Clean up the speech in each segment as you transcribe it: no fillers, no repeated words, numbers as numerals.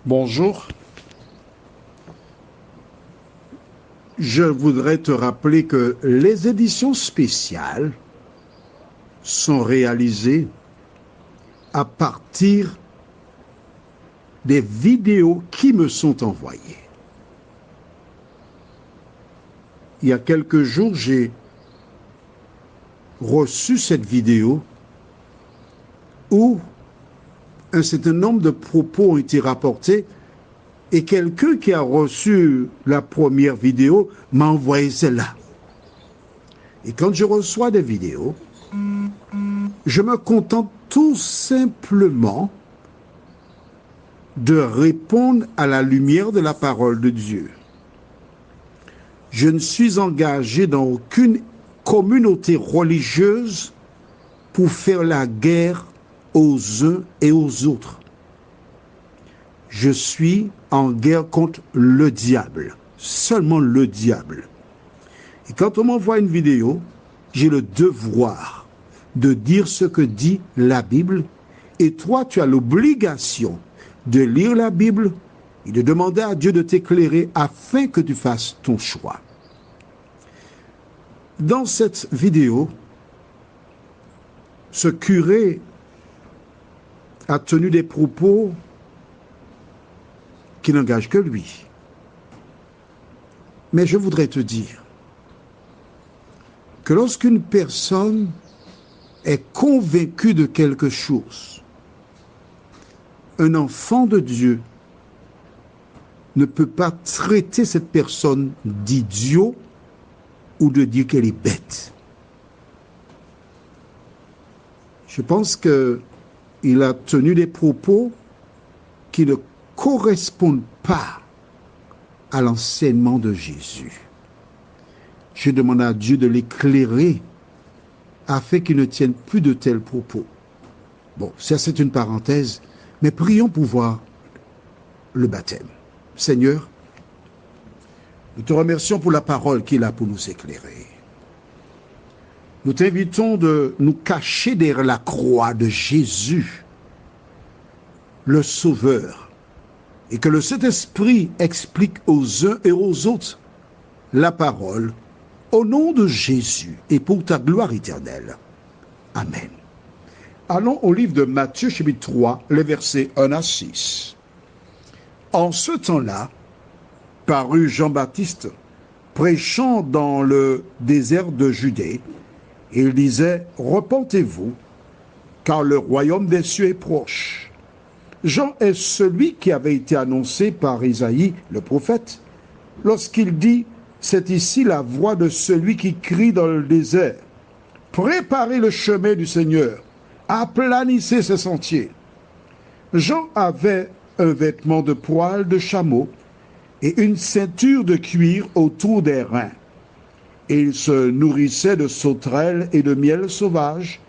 Bonjour. Je voudrais te rappeler que les éditions spéciales sont réalisées à partir des vidéos qui me sont envoyées. Il y a quelques jours, j'ai reçu cette vidéo où un certain nombre de propos ont été rapportés et quelqu'un qui a reçu la première vidéo m'a envoyé celle-là. Et quand je reçois des vidéos, je me contente tout simplement de répondre à la lumière de la parole de Dieu. Je ne suis engagé dans aucune communauté religieuse pour faire la guerre aux uns et aux autres. Je suis en guerre contre le diable, seulement le diable. Et quand on m'envoie une vidéo, j'ai le devoir de dire ce que dit la Bible, et toi, tu as l'obligation de lire la Bible et de demander à Dieu de t'éclairer afin que tu fasses ton choix. Dans cette vidéo, ce curé a tenu des propos qui n'engagent que lui. Mais je voudrais te dire que lorsqu'une personne est convaincue de quelque chose, un enfant de Dieu ne peut pas traiter cette personne d'idiot ou de dire qu'elle est bête. Je pense qu'il a tenu des propos qui ne correspondent pas à l'enseignement de Jésus. Je demande à Dieu de l'éclairer afin qu'il ne tienne plus de tels propos. Bon, ça c'est une parenthèse, mais prions pour voir le baptême. Seigneur, nous te remercions pour la parole qui est là pour nous éclairer. Nous t'invitons de nous cacher derrière la croix de Jésus, le Sauveur, et que le Saint-Esprit explique aux uns et aux autres la parole au nom de Jésus et pour ta gloire éternelle. Amen. Allons au livre de Matthieu, chapitre 3, les versets 1 à 6. En ce temps-là, parut Jean-Baptiste prêchant dans le désert de Judée, et il disait, « Repentez-vous, car le royaume des cieux est proche. » Jean est celui qui avait été annoncé par Isaïe, le prophète, lorsqu'il dit, « C'est ici la voix de celui qui crie dans le désert. Préparez le chemin du Seigneur, aplanissez ses sentiers. » Jean avait un vêtement de poil de chameau et une ceinture de cuir autour des reins. Et il se nourrissait de sauterelles et de miel sauvage.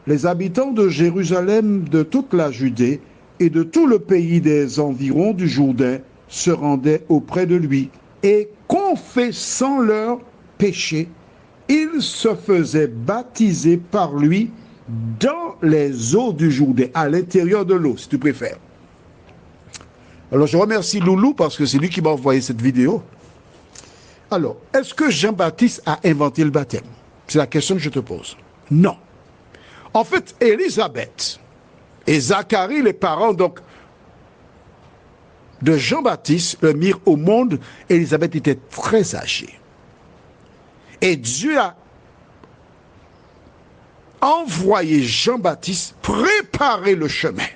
Les habitants de Jérusalem, de toute la Judée et de tout le pays des environs du Jourdain se rendaient auprès de lui, et confessant leurs péchés, ils se faisaient baptiser par lui dans les eaux du Jourdain, à l'intérieur de l'eau, si tu préfères. Alors je remercie Loulou parce que c'est lui qui m'a envoyé cette vidéo. Alors, est-ce que Jean-Baptiste a inventé le baptême? C'est la question que je te pose. Non. En fait, Élisabeth et Zacharie, les parents donc de Jean-Baptiste, le mirent au monde. Élisabeth était très âgée. Et Dieu a envoyé Jean-Baptiste préparer le chemin.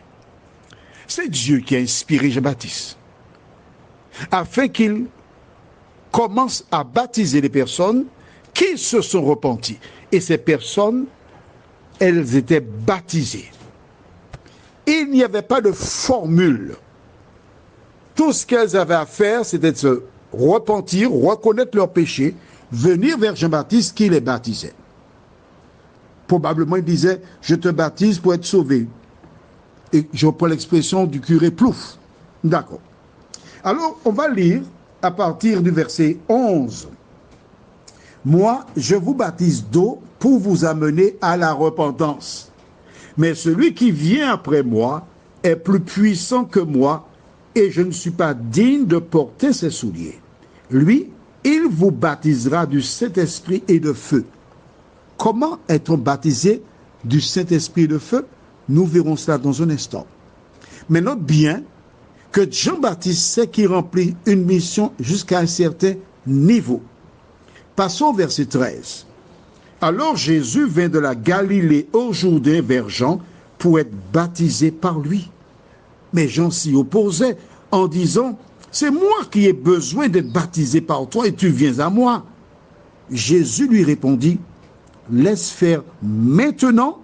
C'est Dieu qui a inspiré Jean-Baptiste afin qu'il commence à baptiser les personnes qui se sont repenties. Et ces personnes, elles étaient baptisées. Il n'y avait pas de formule. Tout ce qu'elles avaient à faire, c'était de se repentir, reconnaître leurs péchés, venir vers Jean-Baptiste qui les baptisait. Probablement, il disait, je te baptise pour être sauvé. Et je reprends l'expression du curé Plouf. D'accord. Alors, on va lire à partir du verset 11. Moi, je vous baptise d'eau pour vous amener à la repentance. Mais celui qui vient après moi est plus puissant que moi, et je ne suis pas digne de porter ses souliers. Lui, il vous baptisera du Saint-Esprit et de feu. Comment est-on baptisé du Saint-Esprit et de feu? Nous verrons cela dans un instant. Mais note bien que Jean-Baptiste sait qu'il remplit une mission jusqu'à un certain niveau. Passons au verset 13. Alors Jésus vint de la Galilée au Jourdain vers Jean pour être baptisé par lui. Mais Jean s'y opposait en disant, c'est moi qui ai besoin d'être baptisé par toi et tu viens à moi. Jésus lui répondit, laisse faire maintenant,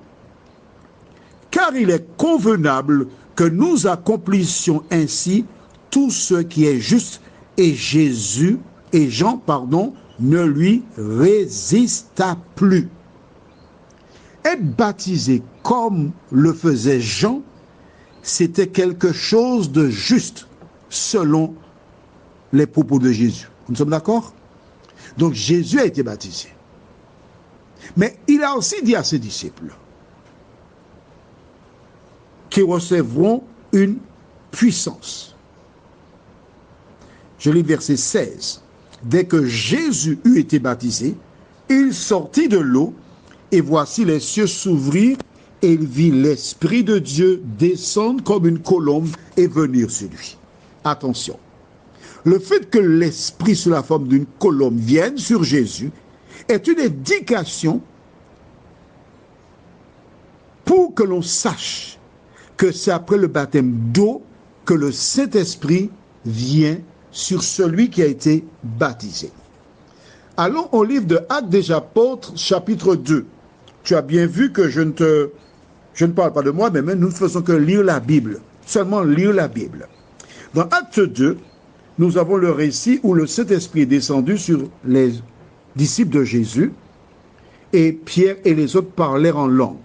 car il est convenable que nous accomplissions ainsi tout ce qui est juste. Et Jean, ne lui résista plus. Être baptisé comme le faisait Jean, c'était quelque chose de juste, selon les propos de Jésus. Nous sommes d'accord? Donc Jésus a été baptisé. Mais il a aussi dit à ses disciples qu'ils recevront une puissance. Je lis verset 16. Dès que Jésus eut été baptisé, il sortit de l'eau, et voici les cieux s'ouvrirent, et il vit l'Esprit de Dieu descendre comme une colombe et venir sur lui. Attention, le fait que l'Esprit sous la forme d'une colombe vienne sur Jésus est une indication pour que l'on sache que c'est après le baptême d'eau que le Saint-Esprit vient sur celui qui a été baptisé. Allons au livre de Actes des Apôtres, chapitre 2. Tu as bien vu que je ne parle pas de moi, mais même nous ne faisons que lire la Bible, seulement lire la Bible. Dans Acte 2, nous avons le récit où le Saint-Esprit est descendu sur les disciples de Jésus, et Pierre et les autres parlèrent en langue.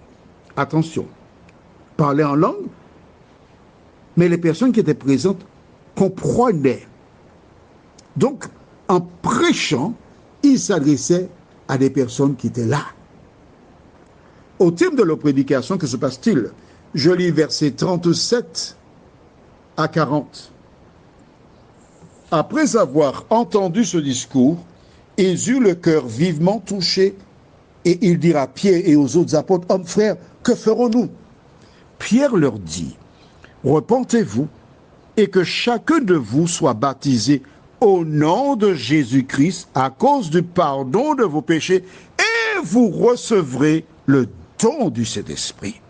Attention, parler en langue, mais les personnes qui étaient présentes comprenaient. Donc, en prêchant, ils s'adressaient à des personnes qui étaient là. Au terme de leur prédication, que se passe-t-il? Je lis versets 37 à 40. Après avoir entendu ce discours, ils eurent le cœur vivement touché, et ils dirent à Pierre et aux autres apôtres, hommes frères, que ferons-nous? Pierre leur dit, repentez-vous et que chacun de vous soit baptisé au nom de Jésus-Christ à cause du pardon de vos péchés et vous recevrez le don du Saint-Esprit.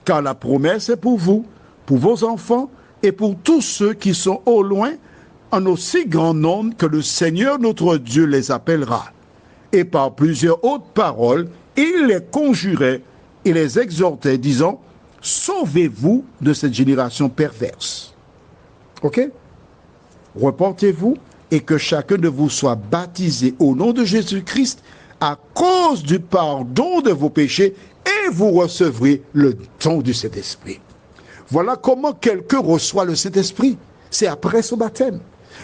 Car la promesse est pour vous, pour vos enfants et pour tous ceux qui sont au loin, en aussi grand nombre que le Seigneur notre Dieu les appellera. Et par plusieurs autres paroles, il les conjurait et les exhortait, disant, sauvez-vous de cette génération perverse. Ok? Repentez-vous et que chacun de vous soit baptisé au nom de Jésus-Christ à cause du pardon de vos péchés et vous recevrez le don du Saint-Esprit. Voilà comment quelqu'un reçoit le Saint-Esprit. C'est après son baptême.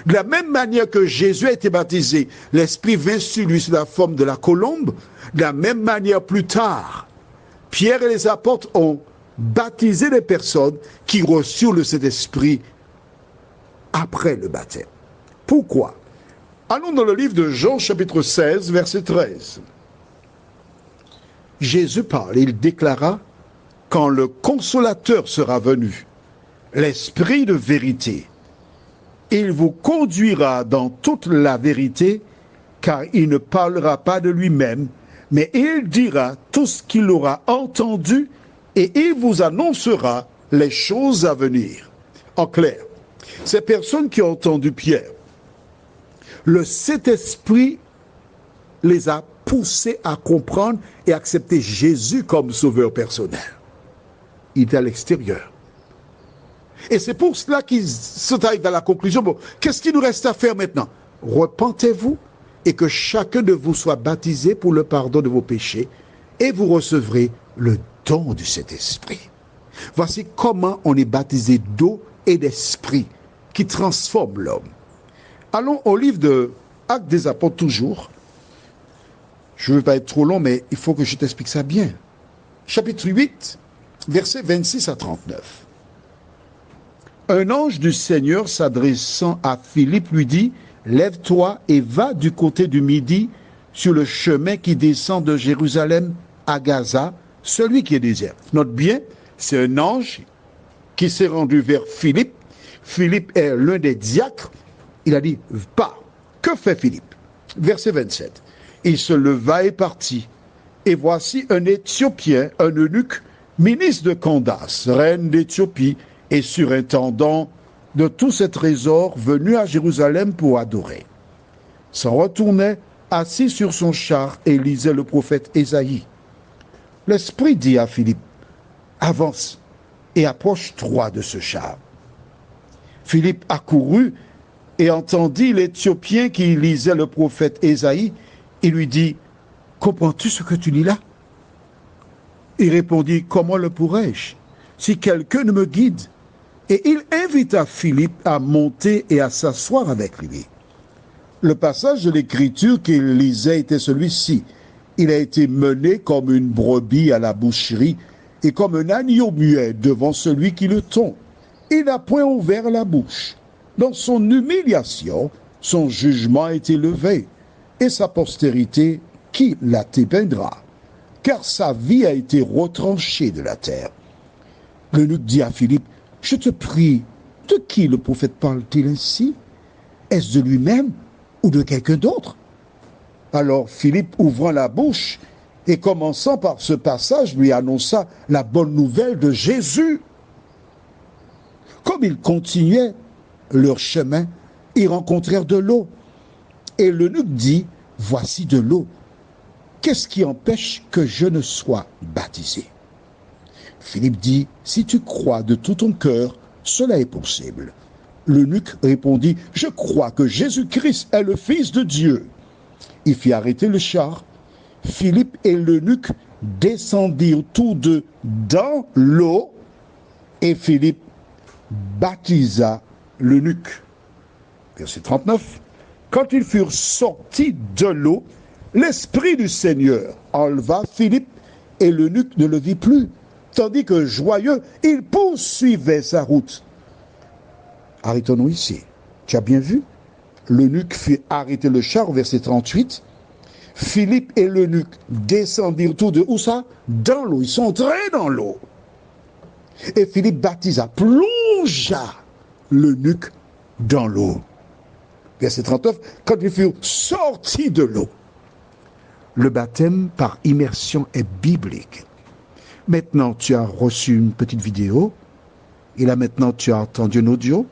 De la même manière que Jésus a été baptisé, l'Esprit vint sur lui sous la forme de la colombe. De la même manière, plus tard, Pierre et les apôtres ont baptisé les personnes qui reçurent le Saint-Esprit après le baptême. Pourquoi? Allons dans le livre de Jean, chapitre 16, verset 13. Jésus parle, il déclara, quand le Consolateur sera venu, l'Esprit de vérité, il vous conduira dans toute la vérité, car il ne parlera pas de lui-même, mais il dira tout ce qu'il aura entendu et il vous annoncera les choses à venir. En clair, ces personnes qui ont entendu Pierre, le Saint-Esprit les a poussés à comprendre et accepter Jésus comme sauveur personnel. Il est à l'extérieur. Et c'est pour cela qu'ils sont arrivés à la conclusion, bon, qu'est-ce qu'il nous reste à faire maintenant? Repentez-vous et que chacun de vous soit baptisé pour le pardon de vos péchés et vous recevrez le don du Saint-Esprit. Voici comment on est baptisé d'eau et d'esprit qui transforme l'homme. Allons au livre de Actes des Apôtres toujours. Je ne veux pas être trop long, mais il faut que je t'explique ça bien. Chapitre 8, versets 26 à 39. Un ange du Seigneur s'adressant à Philippe lui dit, « Lève-toi et va du côté du midi sur le chemin qui descend de Jérusalem à Gaza, celui qui est désert. » Note bien, c'est un ange qui s'est rendu vers Philippe. Philippe est l'un des diacres. Il a dit, « Pas. » Que fait Philippe? Verset 27. Il se leva et partit. Et voici un Éthiopien, un eunuque, ministre de Candace, reine d'Éthiopie, et surintendant de tous ses trésors, venu à Jérusalem pour adorer. S'en retournait, assis sur son char, et lisait le prophète Ésaïe. L'Esprit dit à Philippe, « Avance et approche-toi de ce char. » Philippe accourut et entendit l'Éthiopien qui lisait le prophète Ésaïe. Il lui dit, « Comprends-tu ce que tu lis là ?» Il répondit, « Comment le pourrais-je, si quelqu'un ne me guide ?» Et il invita Philippe à monter et à s'asseoir avec lui. Le passage de l'Écriture qu'il lisait était celui-ci. Il a été mené comme une brebis à la boucherie et comme un agneau muet devant celui qui le tond. Il n'a point ouvert la bouche. Dans son humiliation, son jugement a été levé, et sa postérité, qui la dépeindra? Car sa vie a été retranchée de la terre. L'eunuque dit à Philippe, « Je te prie, de qui le prophète parle-t-il ainsi? Est-ce de lui-même ou de quelqu'un d'autre ?» Alors Philippe, ouvrant la bouche et commençant par ce passage, lui annonça la bonne nouvelle de Jésus. Comme ils continuaient leur chemin, ils rencontrèrent de l'eau. Et l'eunuque dit, « Voici de l'eau. Qu'est-ce qui empêche que je ne sois baptisé ?» Philippe dit, « Si tu crois de tout ton cœur, cela est possible. » L'eunuque répondit, « Je crois que Jésus-Christ est le Fils de Dieu. » Il fit arrêter le char. Philippe et l'eunuque descendirent tous deux dans l'eau, et Philippe baptisa l'eunuque. Verset 39. Quand ils furent sortis de l'eau, l'Esprit du Seigneur enleva Philippe, et l'eunuque ne le vit plus, tandis que joyeux, il poursuivait sa route. Arrêtons-nous ici. Tu as bien vu? L'eunuque fit arrêter le char, verset 38. Philippe et l'eunuque descendirent tous deux, où ça? Dans l'eau. Ils sont entrés dans l'eau. Et Philippe baptisa, plongea l'eunuque dans l'eau. Verset 39, quand ils furent sortis de l'eau. Le baptême par immersion est biblique. Maintenant, tu as reçu une petite vidéo, et là maintenant tu as entendu un audio,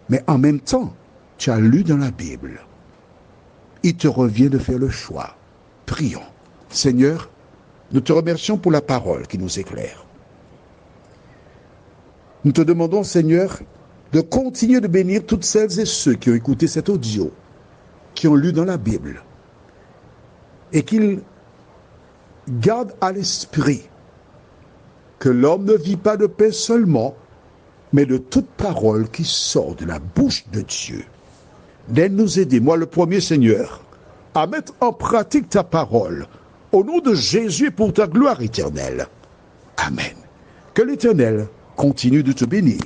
mais en même temps, tu as lu dans la Bible. Il te revient de faire le choix. Prions. Seigneur, nous te remercions pour la parole qui nous éclaire. Nous te demandons, Seigneur, de continuer de bénir toutes celles et ceux qui ont écouté cet audio, qui ont lu dans la Bible, et qu'ils gardent à l'esprit que l'homme ne vit pas de pain seulement, mais de toute parole qui sort de la bouche de Dieu. D'aide-nous aider, moi le premier, Seigneur, à mettre en pratique ta parole, au nom de Jésus et pour ta gloire éternelle. Amen. Que l'Éternel continue de te bénir.